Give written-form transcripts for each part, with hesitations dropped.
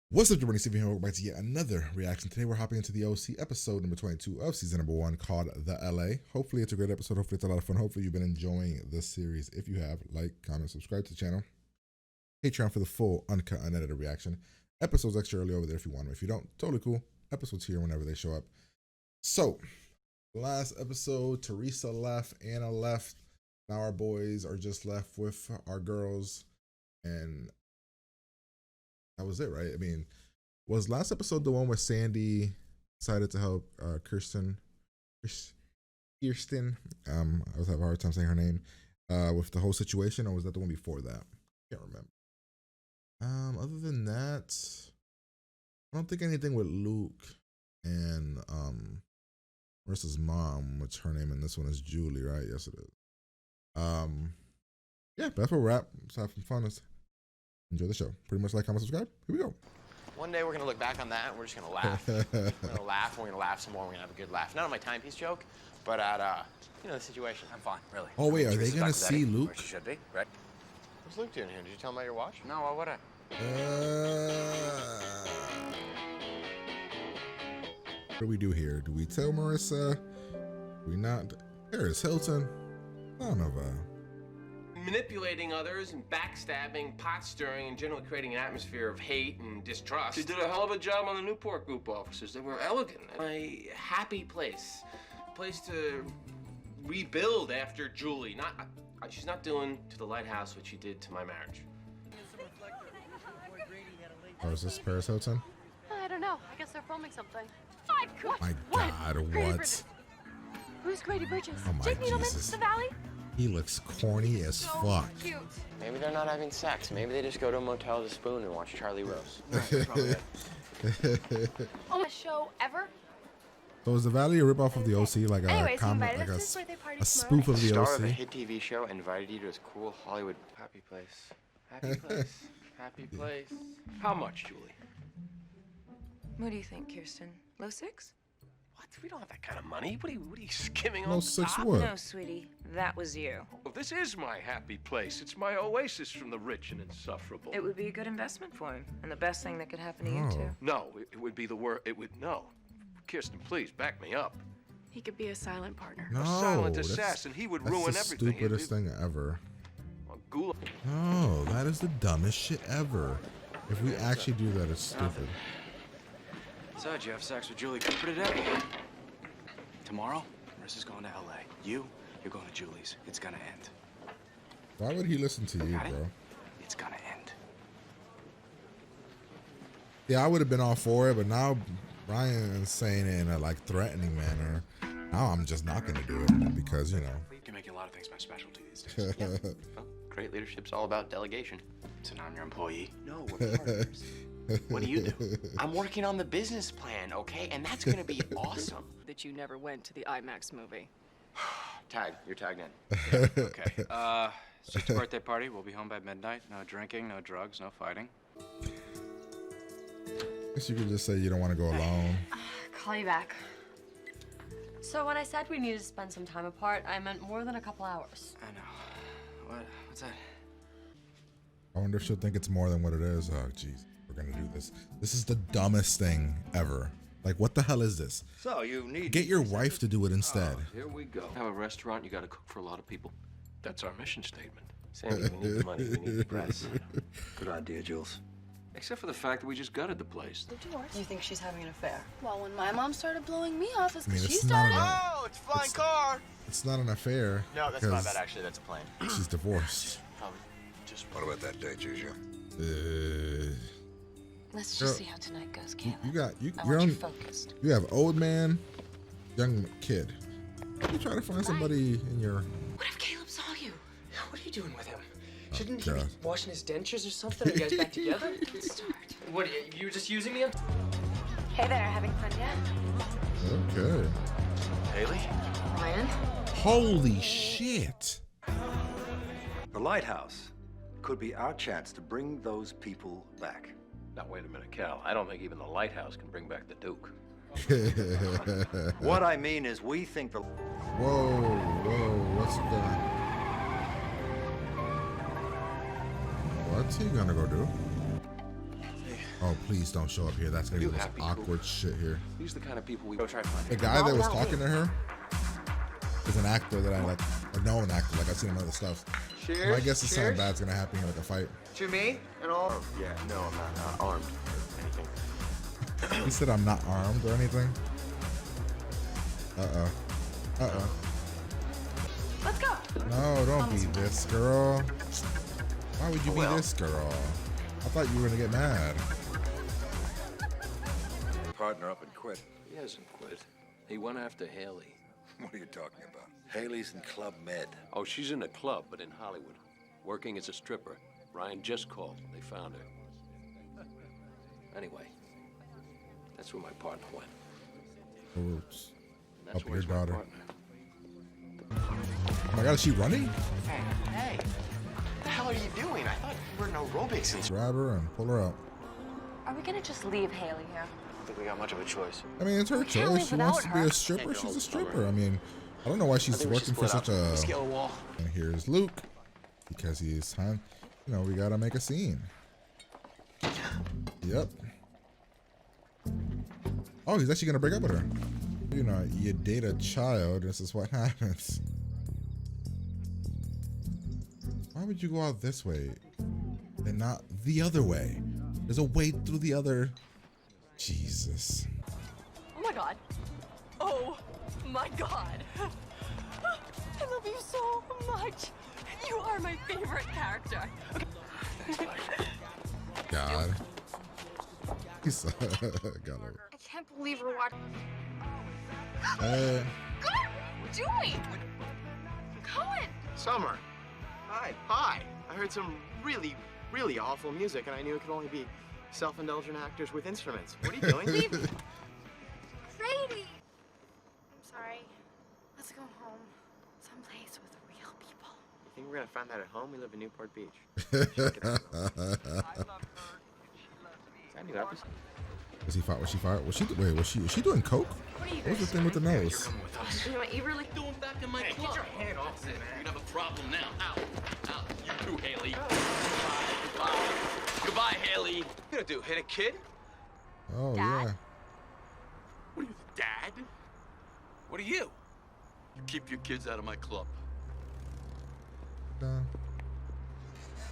What's up, everybody? Steven here. Welcome back to yet another reaction. Today we're hopping into the OC episode number 22 of season number 1 called The LA. Hopefully it's a great episode. Hopefully it's a lot of fun. Hopefully you've been enjoying this series. If you have, like, comment, subscribe to the channel. Patreon for the full, uncut, unedited reaction. Episodes extra early over there if you want them. If you don't, totally cool. Episodes here whenever they show up. So, last episode, Teresa left, Anna left. Now our boys are just left with our girls. And that was it, right? I mean, was last episode the one where Sandy decided to help Kirsten? I was having a hard time saying her name. With the whole situation, or was that the one before that? Can't remember. Other than that, I don't think anything with Luke and Marissa's mom, which her name in this one is Julie, right? Yes, it is. Yeah, that's where we're at. Let's have some fun. Let's enjoy the show. Pretty much like, comment, subscribe. Here we go. One day we're gonna look back on that and we're just gonna laugh. We're gonna laugh and we're gonna laugh some more. We're gonna have a good laugh. Not on my timepiece joke, but at you know, the situation. I'm fine, really. Oh wait, are they gonna see Luke? Where she should be, right? What's Luke doing here? Did you tell him about your watch? No, why would I? What do we do here? Do we tell Marissa? Do we not? Paris Hilton. Son of a. Manipulating others and backstabbing, pot stirring, and generally creating an atmosphere of hate and distrust. She did a hell of a job on the Newport Group officers. They were elegant. A happy place. A place to rebuild after Julie. She's not doing to the lighthouse what she did to my marriage. Oh, is this Paris Hilton? I don't know. I guess they're filming something. My God, what? Who's Grady Bridges? Oh my Jake Needleman, Jesus. The Valley? He looks corny as fuck. Cute. Maybe they're not having sex. Maybe they just go to a motel to spoon and watch Charlie Rose. Oh, my show ever? So is The Valley a ripoff of the OC, like a Anyways, he comment, invited like us to his birthday party a spoof tomorrow. of the Star of a OC? hit TV show invited you to his cool Hollywood happy place. Happy place. Happy place. How much, Julie? What do you think, Kirsten? Low six? What? We don't have that kind of money. What are you skimming No on six top? what? No, sweetie. That was you. Oh, this is my happy place. It's my oasis from the rich and insufferable. It would be a good investment for him, and the best thing that could happen to you, Oh. too. No, it would be the word. It would no. Kirsten, please back me up. He could be a silent partner. No, A silent assassin. He would that's ruin the everything. stupidest thing ever. Ghoul. No, that is the dumbest shit ever. If we actually do that, it's stupid. So, did you have sex with Julie Cooper today? Tomorrow, Marissa's going to LA. You're going to Julie's. It's gonna end. Why would he listen to you, Got it? bro? It's gonna end. Yeah, I would have been all for it, but now Brian is saying it in a like threatening manner. Now I'm just not gonna do it because, you know. You're making a lot of things my specialty these days. Well, great leadership's all about delegation. So now I'm your employee. No, we're partners. What do you do? I'm working on the business plan, okay? And that's gonna be awesome. That you never went to the IMAX movie. Tag, you're tagged in. Okay. It's just a birthday party. We'll be home by midnight. No drinking, no drugs, no fighting. Guess you could just say you don't want to go alone. Call you back. So when I said we needed to spend some time apart, I meant more than a couple hours. I know. What's that? I wonder if she'll think it's more than what it is. Oh, jeez. We're gonna do this. This is the dumbest thing ever. Like, what the hell is this? So you need. Get your wife to do it instead. Here we go. Have a restaurant, you gotta cook for a lot of people. That's our mission statement. Sandy, we need the money, we need the press. Good idea, Jules. Except for the fact that we just gutted the place. You think she's having an affair? Well, when my mom started blowing me off, it's I mean, because she it's not, started. Oh, it's flying car! it's not an affair. No, that's my 'cause bad, actually. That's a plane. She's divorced. Probably just What about that date, Juju? Let's Girl, just see how tonight goes, You Kayla. got I you're want you on. focused. You have old man, young kid. You try to find somebody in your. What if Caleb saw you? What are you doing with him? Shouldn't he be God. Washing his dentures or something? Are you guys back together? Don't start. What, you were just using me? Hey there, having fun yet? Okay. Haley? Ryan? Holy shit! The lighthouse could be our chance to bring those people back. Now wait a minute, Cal. I don't think even the lighthouse can bring back the Duke. What I mean is we think the... Whoa, what's going? What's he gonna go do? Oh, please don't show up here. That's gonna be You the most happy, awkward shit here. These are the kind of people we Go try to find The it. guy that was without me. talking to her is an actor that I like, a known actor. Like I've seen him in other stuff. Cheers. My guess is something Cheers. bad's gonna happen here, like a fight. To me and all. Oh, yeah, no, I'm not armed or anything. He said I'm not armed or anything. Let's go. No, don't be this girl. Why would you be this girl? I thought you were gonna get mad. Partner up and quit. He hasn't quit. He went after Haley. What are you talking about? Haley's in Club Med. Oh, she's in a club, but in Hollywood. Working as a stripper. Ryan just called. They found her. Anyway, that's where my partner went. Oops. And that's Up your where's my daughter. partner. Oh my god, is she running? Hey, what the hell are you doing? I thought you were in aerobics and Grab her and pull her out. Are we gonna just leave Haley here? I don't think we got much of a choice. I mean, it's her can't live choice. She wants without to be her. a stripper. Can't She's go a stripper. somewhere. I mean, I don't know why I she's think we should working for split such up. a. Let's get a wall. And here's Luke, because he's time. You know, we gotta make a scene. Yep. Oh, he's actually gonna break up with her. You know, you date a child. This is what happens. Why would you go out this way and not the other way? There's a way through the other. Jesus. Oh my god. Oh my god. I love you so much. You are my favorite character. God. He's got her. I can't believe we're watching. Uh, God, what are you doing? Cohen! Summer. Hi. Hi. I heard some really, really awful music, and I knew it could only be self-indulgent actors with instruments. What are you doing? Brady! I'm sorry. Let's go home. Someplace with real people. You think we're gonna find that at home? We live in Newport Beach. Was he fired? Was she fired? Was she? Wait, was she doing coke? What are you What was the guys thing with the doing? nose? You know what, you really Doing back in my club. Get your hand off it, man. You'd have a problem now. Ow. Ow. You too, Haley. Goodbye. Goodbye, Haley. What you gonna do? Hit a kid? Oh Dad? yeah. What are you, the dad? What are you? You keep your kids out of my club.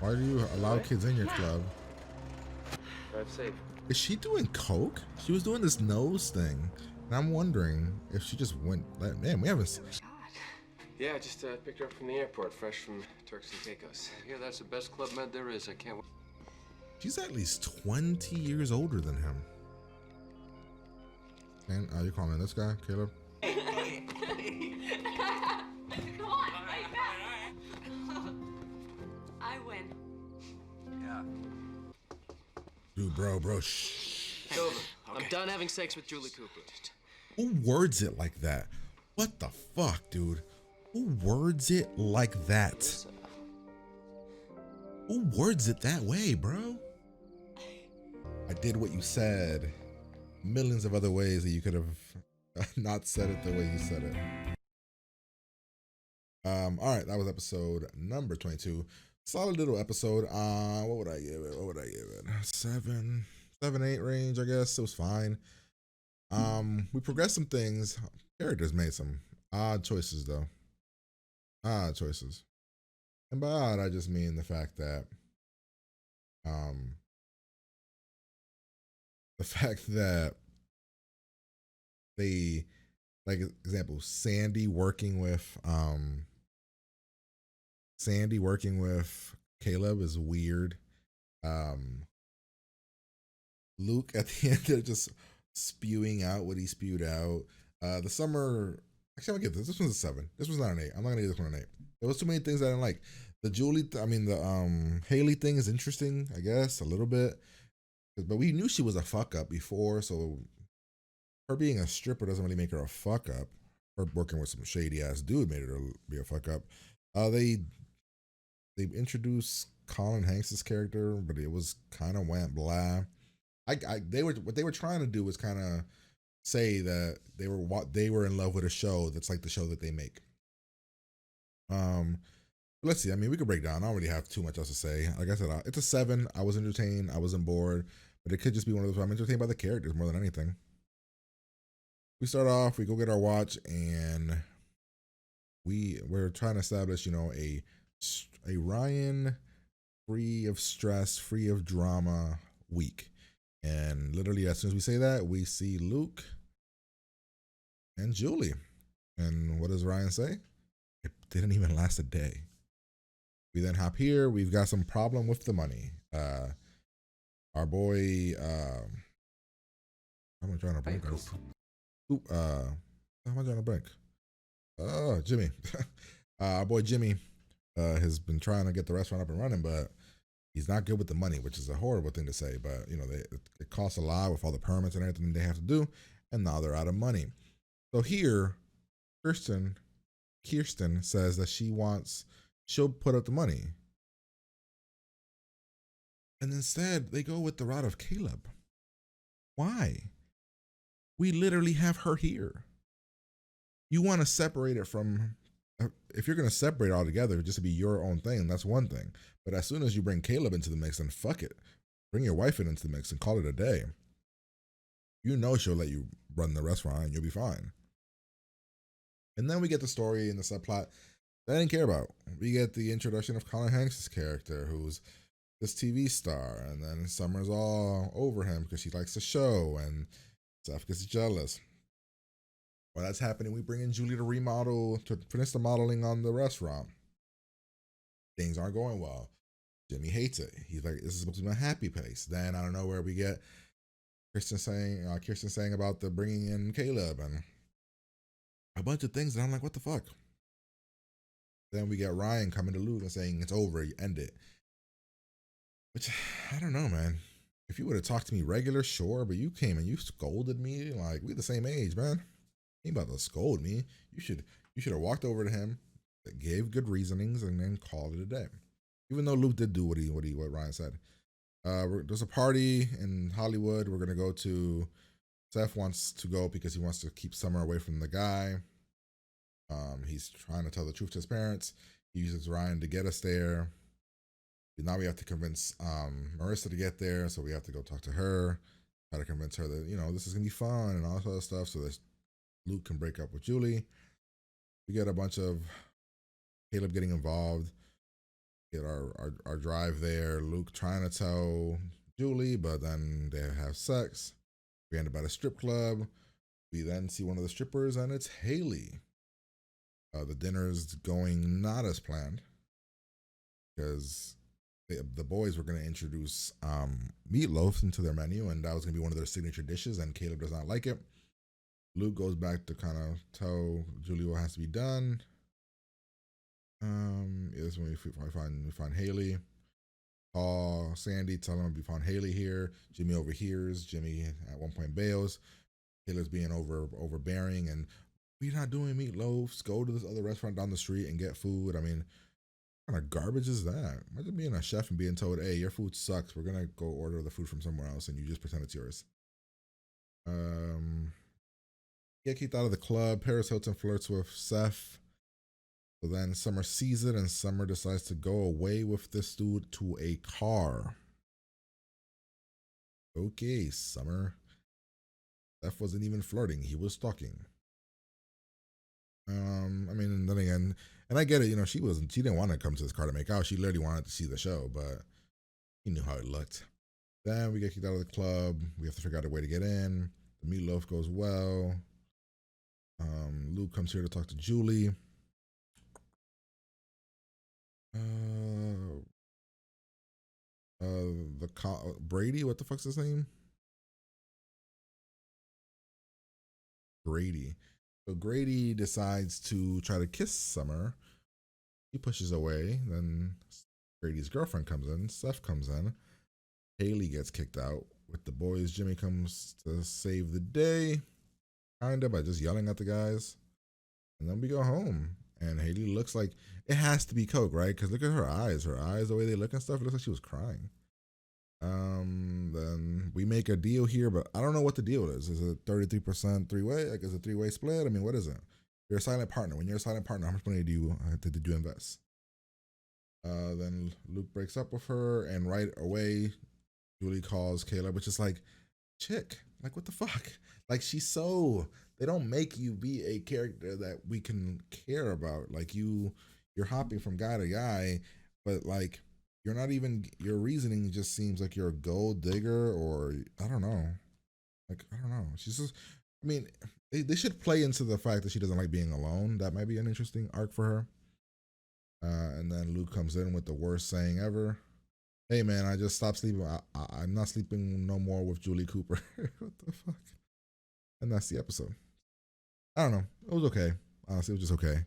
Why do you allow kids in your club? Drive safe. Is she doing coke? She was doing this nose thing, and I'm wondering if she just went. Like, man, we haven't. Yeah, I just picked her up from the airport, fresh from Turks and Caicos. Yeah, that's the best Club Med there is. I can't wait. She's at least 20 years older than him. And you calling me this guy, Caleb? Come on, fight back. I win. Dude, bro, shh. It's over. I'm done having sex with Julie Cooper. Who words it like that? What the fuck, dude? Who words it like that? Who words it that way, bro? I did what you said. Millions of other ways that you could have not said it the way you said it. All right, that was episode number 22. Solid little episode. What would I give it? 7, 8 range, I guess. It was fine. We progressed some things. Characters made some odd choices though. Odd choices. And by odd, I just mean the fact that they, like, example, Sandy working with Caleb is weird. Luke at the end, they're just spewing out what he spewed out. The summer, actually, I'm gonna give this. This one's a 7. This one's not an 8. I'm not gonna give this one an 8. There was too many things I didn't like. The the Haley thing is interesting, I guess, a little bit. But we knew she was a fuck up before, so her being a stripper doesn't really make her a fuck up. Her working with some shady ass dude made her be a fuck up. They introduced Colin Hanks' character, but it was kind of went blah. What they were trying to do was kind of say that they were in love with a show that's like the show that they make. Let's see. I mean, we could break down. I don't really have too much else to say. Like I said, it's a 7. I was entertained. I wasn't bored. but it could just be one of those. I'm entertained by the characters more than anything. We start off, we go get our watch, and we're trying to establish, a Ryan free of stress, free of drama week. And literally, as soon as we say that, we see Luke and Julie. And what does Ryan say? It didn't even last a day. We then hop here. We've got some problem with the money. Our boy, I'm trying to blank. How am I trying to blank? Oh, Jimmy. Our boy Jimmy has been trying to get the restaurant up and running, but he's not good with the money, which is a horrible thing to say. But it costs a lot with all the permits and everything they have to do, and now they're out of money. So here, Kirsten says that she'll put up the money, and instead they go with the route of Caleb. Why? We literally have her here. You want to separate it from, if you're going to separate it all together just to be your own thing, that's one thing. But as soon as you bring Caleb into the mix, then fuck it. Bring your wife into the mix and call it a day. She'll let you run the restaurant and you'll be fine. And then we get the story and the subplot that I didn't care about. We get the introduction of Colin Hanks' character, who's this TV star, and then Summer's all over him because she likes the show, and Seth gets jealous. While that's happening, we bring in Julie to finish the modeling on the restaurant. Things aren't going well. Jimmy hates it. He's like, this is supposed to be my happy place. Then out of nowhere, we get Kirsten saying about the bringing in Caleb and a bunch of things. And I'm like, what the fuck? Then we get Ryan coming to Luke and saying, it's over, you end it. Which, I don't know, man. If you would have talked to me regular, sure, but you came and you scolded me. Like, we the same age, man. You ain't about to scold me. You should have walked over to him, gave good reasonings, and then called it a day. Even though Luke did do what Ryan said. There's a party in Hollywood. We're gonna go to. Seth wants to go because he wants to keep Summer away from the guy. He's trying to tell the truth to his parents. He uses Ryan to get us there. Now we have to convince Marissa to get there, so we have to go talk to her, try to convince her that this is gonna be fun and all that other stuff, so that Luke can break up with Julie. We get a bunch of Caleb getting involved. Get our drive there. Luke trying to tell Julie, but then they have sex. We end up at a strip club. We then see one of the strippers, and it's Haley. The dinner's going not as planned because the boys were going to introduce meatloaf into their menu, and that was going to be one of their signature dishes, and Caleb does not like it. Luke goes back to kind of tell Julie what has to be done. This is when we find Haley. Paul, Sandy tell him we found Haley here. Jimmy overhears. Jimmy at one point bails. Haley's being overbearing, and we're not doing meatloafs. Go to this other restaurant down the street and get food. I mean, what kind of garbage is that? Imagine being a chef and being told, hey, your food sucks. We're gonna go order the food from somewhere else, and you just pretend it's yours. Get kicked out of the club. Paris Hilton flirts with Seth. So then Summer sees it, and Summer decides to go away with this dude to a car. Okay, Summer. Seth wasn't even flirting. He was stalking. And then again, and I get it, she didn't want to come to this car to make out. She literally wanted to see the show, but he knew how it looked. Then we get kicked out of the club. We have to figure out a way to get in. The meatloaf goes well. Luke comes here to talk to Julie. Brady, what the fuck's his name? Grady. So Grady decides to try to kiss Summer. He pushes away. Then Grady's girlfriend comes in. Seth comes in. Haley gets kicked out. With the boys, Jimmy comes to save the day, kind of, by just yelling at the guys. And then we go home. And Haley looks like it has to be coke, right? Because look at her eyes. Her eyes, the way they look and stuff, it looks like she was crying. Then we make a deal here, but I don't know what the deal is. Is it 33% three-way? Like, is it a three-way split? I mean, what is it? You're a silent partner. When you're a silent partner, how much money did you invest? Then Luke breaks up with her, and right away, Julie calls Caleb, which is like, chick, like what the fuck? Like she's so, they don't make you be a character that we can care about. Like you're hopping from guy to guy, but like you're not even, your reasoning just seems like you're a gold digger, or I don't know. Like, I don't know. She's just, I mean, they should play into the fact that she doesn't like being alone. That might be an interesting arc for her. And then Luke comes in with the worst saying ever. Hey man, I just stopped sleeping. I'm not sleeping no more with Julie Cooper. What the fuck? And that's the episode. I don't know. It was okay. Honestly, it was just okay.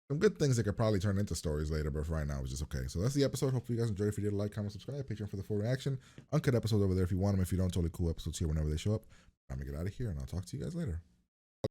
Some good things that could probably turn into stories later, but for right now, it was just okay. So that's the episode. Hopefully you guys enjoyed. If you did, like, comment, subscribe. Patreon for the full reaction. Uncut episodes over there if you want them. If you don't, totally cool episodes here whenever they show up. I'm going to get out of here, and I'll talk to you guys later.